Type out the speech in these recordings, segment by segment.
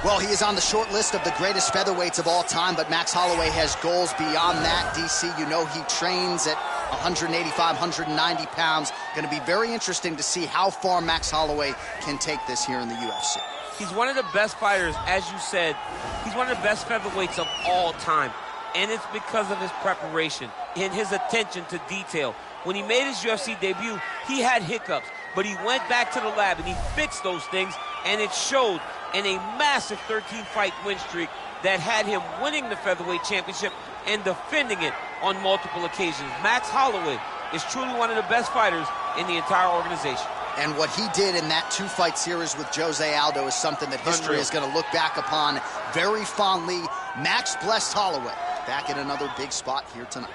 Well, he is on the short list of the greatest featherweights of all time, but Max Holloway has goals beyond that. DC, you know he trains at 185, 190 pounds. Going to be very interesting to see how far Max Holloway can take this here in the UFC. He's one of the best fighters, as you said. He's one of the best featherweights of all time, and it's because of his preparation and his attention to detail. When he made his UFC debut, he had hiccups, but he went back to the lab and he fixed those things, and it showed in a massive 13-fight win streak that had him winning the featherweight championship and defending it on multiple occasions. Max Holloway is truly one of the best fighters in the entire organization. And what he did in that 2-fight series with Jose Aldo is something that history is going to look back upon very fondly. Max blessed Holloway back in another big spot here tonight.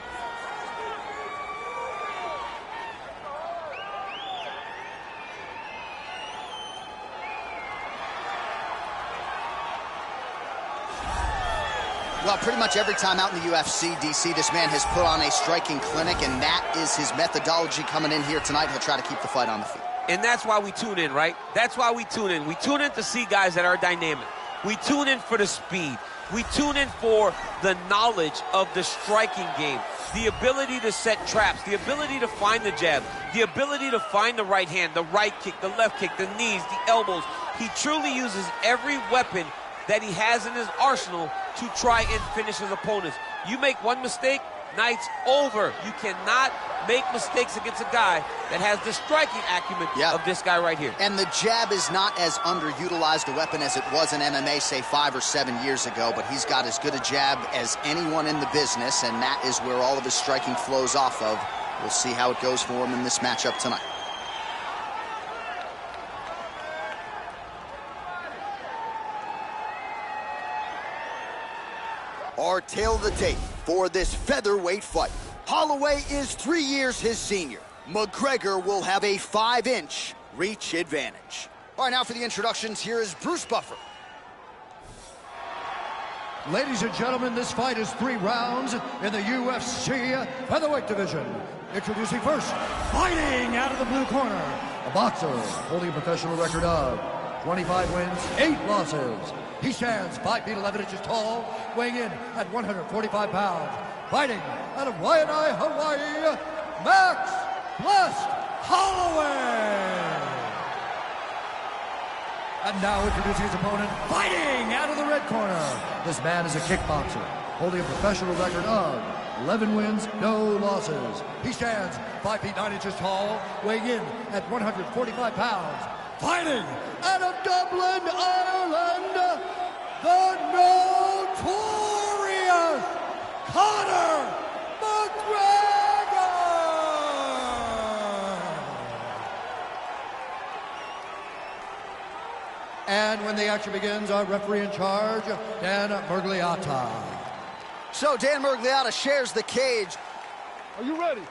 Well, pretty much every time out in the UFC, DC, this man has put on a striking clinic, and that is his methodology coming in here tonight. He'll try to keep the fight on the feet. And that's why we tune in, right? That's why we tune in. We tune in to see guys that are dynamic. We tune in for the speed. We tune in for the knowledge of the striking game, the ability to set traps, the ability to find the jab, the ability to find the right hand, the right kick, the left kick, the knees, the elbows. He truly uses every weapon that he has in his arsenal to try and finish his opponents. You make one mistake, night's over. You cannot make mistakes against a guy that has the striking acumen of this guy right here. And the jab is not as underutilized a weapon as it was in MMA, say 5 or 7 years ago, but he's got as good a jab as anyone in the business, and that is where all of his striking flows off of. We'll see how it goes for him in this matchup tonight. Our tale of the tape for this featherweight fight. Holloway is 3 years his senior. Mcgregor will have a 5-inch reach advantage. All right, now for the introductions, here is Bruce Buffer. Ladies and gentlemen, this fight is 3 rounds in the UFC featherweight division. Introducing first, fighting out of the blue corner, a boxer holding a professional record of 25 wins, 8 losses. He stands 5 feet 11 inches tall, weighing in at 145 pounds. Fighting out of Waianae, Hawaii, Max Blessed Holloway. And now introducing his opponent, fighting out of the red corner. This man is a kickboxer, holding a professional record of 11 wins, no losses. He stands 5 feet 9 inches tall, weighing in at 145 pounds. Fighting out of Dublin, Ireland, the notorious Conor McGregor! And when the action begins, our referee in charge, Dan Murgliata. So Dan Murgliata shares the cage. Are you ready?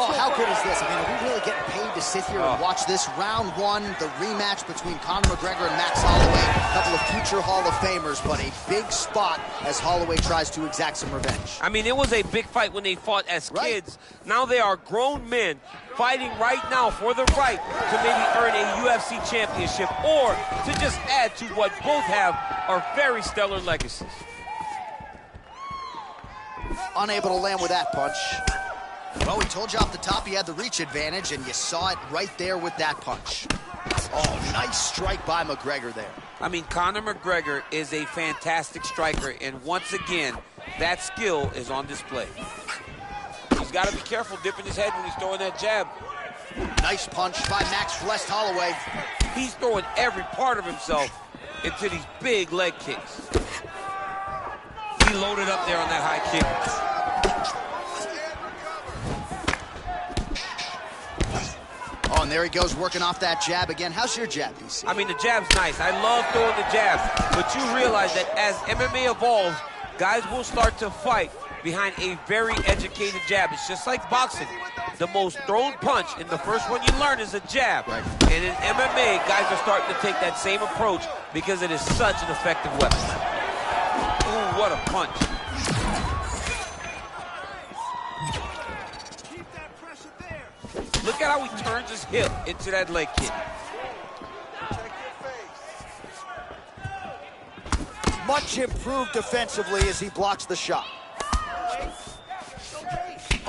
Oh, how good is this? I mean, are we really getting paid to sit here and watch this? Round 1, the rematch between Conor McGregor and Max Holloway. A couple of future Hall of Famers, but a big spot as Holloway tries to exact some revenge. I mean, it was a big fight when they fought as kids. Now they are grown men fighting right now for the right to maybe earn a UFC championship or to just add to what both have are very stellar legacies. Unable to land with that punch. Well, we told you off the top he had the reach advantage, and you saw it right there with that punch. Oh, nice strike by McGregor there. I mean, Conor McGregor is a fantastic striker, and once again, that skill is on display. He's got to be careful dipping his head when he's throwing that jab. Nice punch by Max Blessed Holloway. He's throwing every part of himself into these big leg kicks. He loaded up there on that high kick. Oh, and there he goes, working off that jab again. How's your jab, DC? I mean, the jab's nice. I love throwing the jab. But you realize that as MMA evolves, guys will start to fight behind a very educated jab. It's just like boxing. the most thrown punch, and the first one you learn is a jab. Right. And in MMA, guys are starting to take that same approach because it is such an effective weapon. Ooh, what a punch. Look at how he turns his hip into that leg kick. Much improved defensively as he blocks the shot.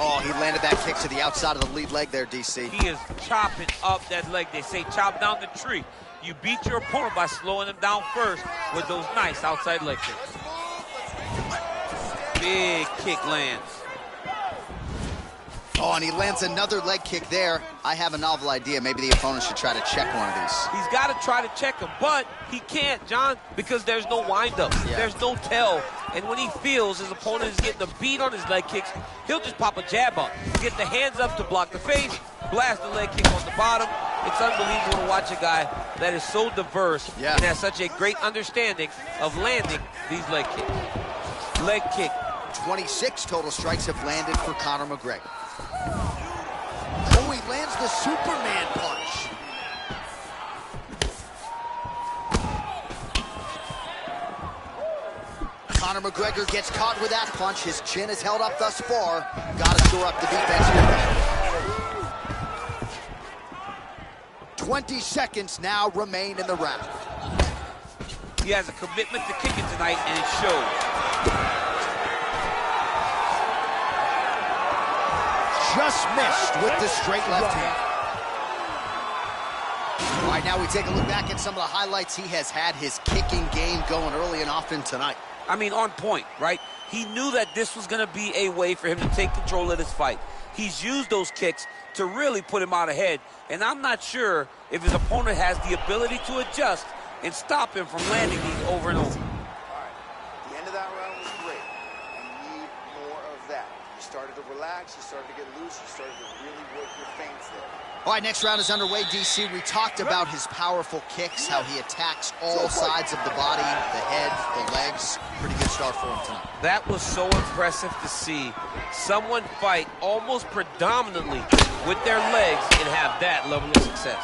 Oh, he landed that kick to the outside of the lead leg there, DC. He is chopping up that leg. They say chop down the tree. You beat your opponent by slowing him down first with those nice outside leg kicks. Big kick lands. Oh, and he lands another leg kick there. I have a novel idea. Maybe the opponent should try to check one of these. He's got to try to check him, but he can't, John, because there's no windup. Yeah. There's no tell. And when he feels his opponent is getting a beat on his leg kicks, he'll just pop a jab up. Get the hands up to block the face, blast the leg kick on the bottom. It's unbelievable to watch a guy that is so diverse and has such a great understanding of landing these leg kicks. Leg kick. 26 total strikes have landed for Conor McGregor. Oh, he lands the Superman punch. Conor McGregor gets caught with that punch. His chin is held up thus far. Got to shore up the defense here. 20 seconds now remain in the round. He has a commitment to kicking tonight, and it shows. Just missed with the straight left hand. All right, now we take a look back at some of the highlights. He has had his kicking game going early and often tonight. I mean, on point, right? He knew that this was going to be a way for him to take control of this fight. He's used those kicks to really put him out ahead, and I'm not sure if his opponent has the ability to adjust and stop him from landing these over and over. All right, the end of that round was great, and you need more of that. You started to relax, you started to get loose, you started to really work your feints there. All right, next round is underway, DC. We talked about his powerful kicks, how he attacks all sides of the body, the head, the legs. Pretty good start for him tonight. That was so impressive to see someone fight almost predominantly with their legs and have that level of success.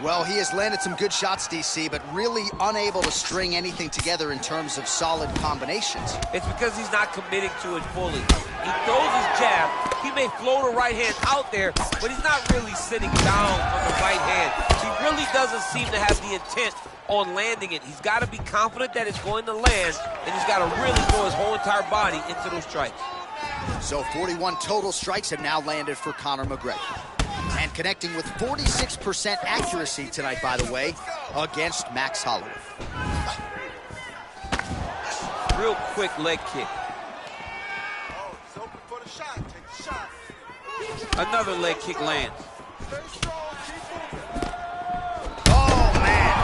Well, he has landed some good shots, DC, but really unable to string anything together in terms of solid combinations. It's because he's not committing to it fully. He throws his jab. He may float a right hand out there, but he's not really sitting down on the right hand. He really doesn't seem to have the intent on landing it. He's got to be confident that it's going to land, and he's got to really throw his whole entire body into those strikes. So 41 total strikes have now landed for Conor McGregor. And connecting with 46% accuracy tonight, by the way, against Max Holloway. Real quick leg kick. Oh, he's open for the shot. Take the shot. Another leg kick lands. Very strong. Keep moving. Oh, man.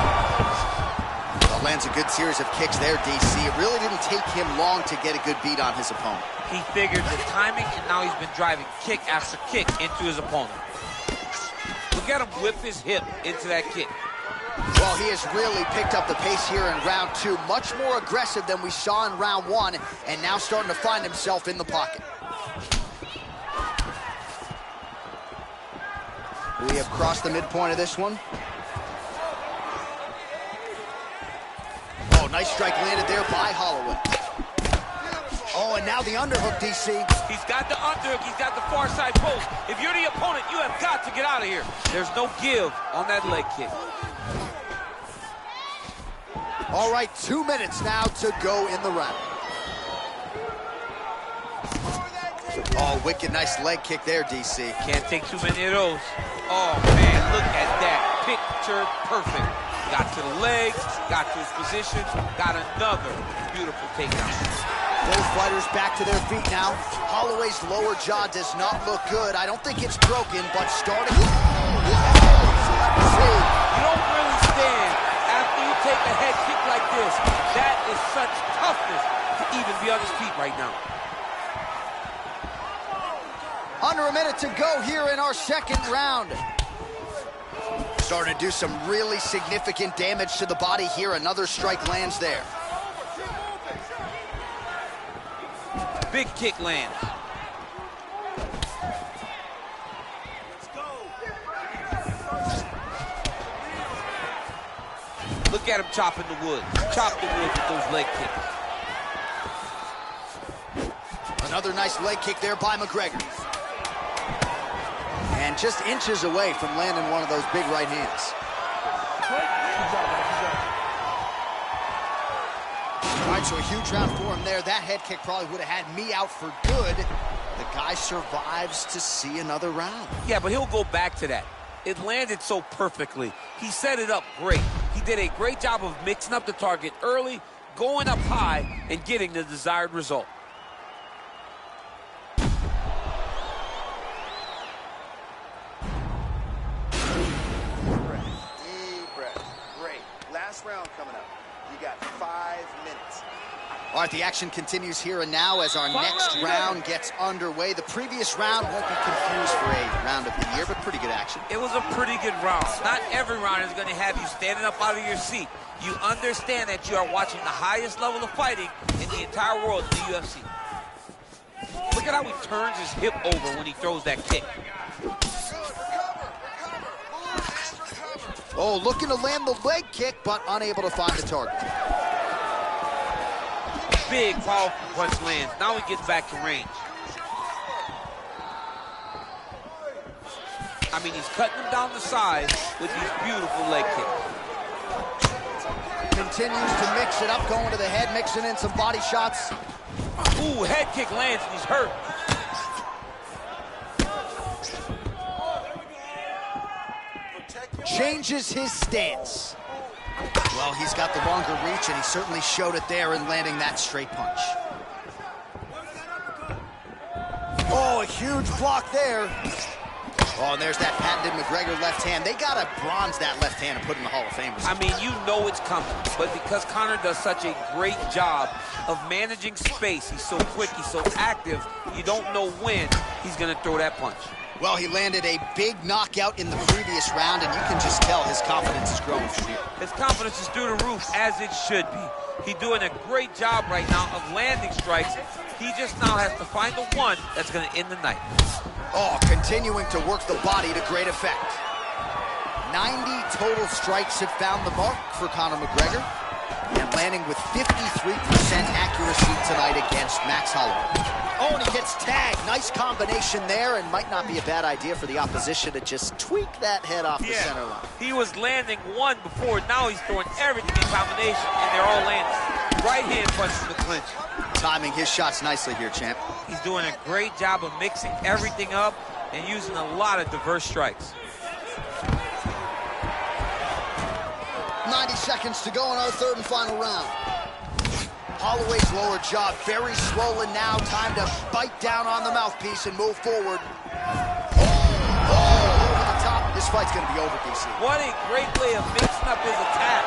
Well, lands a good series of kicks there, DC. It really didn't take him long to get a good beat on his opponent. He figured the timing, and now he's been driving kick after kick into his opponent. Look at him whip his hip into that kick. Well, he has really picked up the pace here in round two. Much more aggressive than we saw in round one, and now starting to find himself in the pocket. We have crossed the midpoint of this one. Oh, nice strike landed there by Holloway. Oh, and now the underhook, DC. He's got the underhook. He's got the far side post. If you're the opponent, you have got to get out of here. There's no give on that leg kick. All right, 2 minutes now to go in the round. Oh, wicked nice leg kick there, DC. Can't take too many of those. Oh, man, look at that. Picture perfect. Got to the legs, got to his position, got another beautiful takedown. Both fighters back to their feet now. Holloway's lower jaw does not look good. I don't think it's broken, but starting... You don't really stand after you take a head kick like this. That is such toughness to even be on his feet right now. Under a minute to go here in our second round. Starting to do some really significant damage to the body here. Another strike lands there. Big kick lands. Look at him chopping the wood. Chop the wood with those leg kicks. Another nice leg kick there by Mcgregor. And just inches away from landing one of those big right hands. All right, so a huge round for him there. That head kick probably would have had me out for good. The guy survives to see another round. Yeah, but he'll go back to that. It landed so perfectly. He set it up great. He did a great job of mixing up the target early, going up high, and getting the desired result. Deep breath. Great. Last round coming up. You got 5 minutes. All right, the action continues here and now as our next round gets underway. The previous round won't be confused for a round of the year, but pretty good action. It was a pretty good round. Not every round is going to have you standing up out of your seat. You understand that you are watching the highest level of fighting in the entire world in the UFC. Look at how he turns his hip over when he throws that kick. Oh, looking to land the leg kick, but unable to find the target. Big, powerful punch lands. Now he gets back to range. I mean, he's cutting him down the side with these beautiful leg kicks. Continues to mix it up, going to the head, mixing in some body shots. Ooh, head kick lands and he's hurt. Changes his stance. Well, he's got the longer reach, and he certainly showed it there in landing that straight punch. Oh, a huge block there. Oh, and there's that patented Mcgregor left hand. They got to bronze that left hand and put in the Hall of Fame. I mean, you know it's coming, but because Conor does such a great job of managing space, he's so quick, he's so active, you don't know when he's going to throw that punch. Well, he landed a big knockout in the previous round, and you can just tell his confidence is growing from here. His confidence is through the roof, as it should be. He's doing a great job right now of landing strikes. He just now has to find the one that's going to end the night. Oh, continuing to work the body to great effect. 90 total strikes have found the mark for Conor McGregor, and landing with 53% accuracy tonight against Max Holloway. Oh, and he gets tagged. Nice combination there, and might not be a bad idea for the opposition to just tweak that head off the center line. He was landing one before. Now he's throwing everything in combination, and they're all landing. Right hand punch to the clinch. Timing his shots nicely here, champ. He's doing a great job of mixing everything up and using a lot of diverse strikes. 90 seconds to go in our third and final round. Holloway's lower jaw very swollen now. Time to bite down on the mouthpiece and move forward. Oh, over the top. This fight's going to be over, DC. What a great way of mixing up his attack.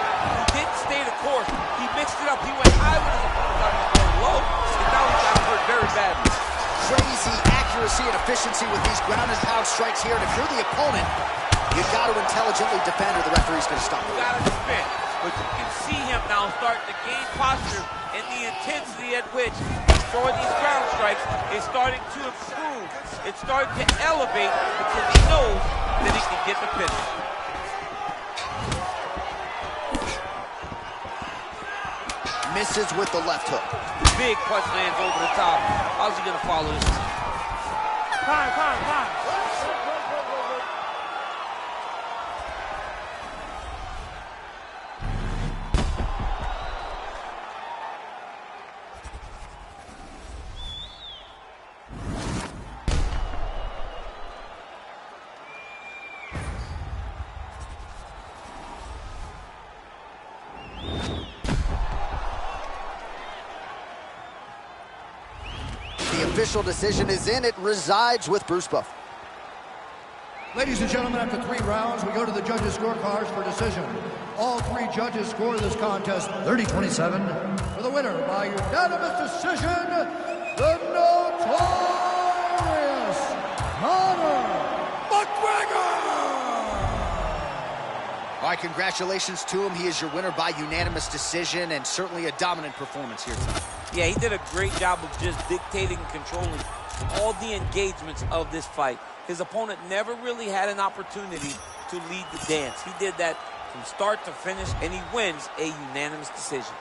He didn't stay the course. He mixed it up. He went high with his opponent, going low, and now he got hurt very badly. Crazy accuracy and efficiency with these ground and pound strikes here. And if you're the opponent, you've got to intelligently defend or the referee's going to stop. You got to defend. But you can see him now starting to gain posture, and the intensity at which he's throwing these ground strikes is starting to improve. It's starting to elevate because he knows that he can get the finish. Misses with the left hook. Big punch lands over the top. How's he going to follow this? Time. The official decision is in. It resides with Bruce Buffer. Ladies and gentlemen, after 3 rounds, we go to the judges' scorecards for decision. All 3 judges score this contest 30-27 for the winner by unanimous decision, the notorious Conor McGregor! All right, congratulations to him. He is your winner by unanimous decision, and certainly a dominant performance here tonight. Yeah, he did a great job of just dictating and controlling all the engagements of this fight. His opponent never really had an opportunity to lead the dance. He did that from start to finish, and he wins a unanimous decision.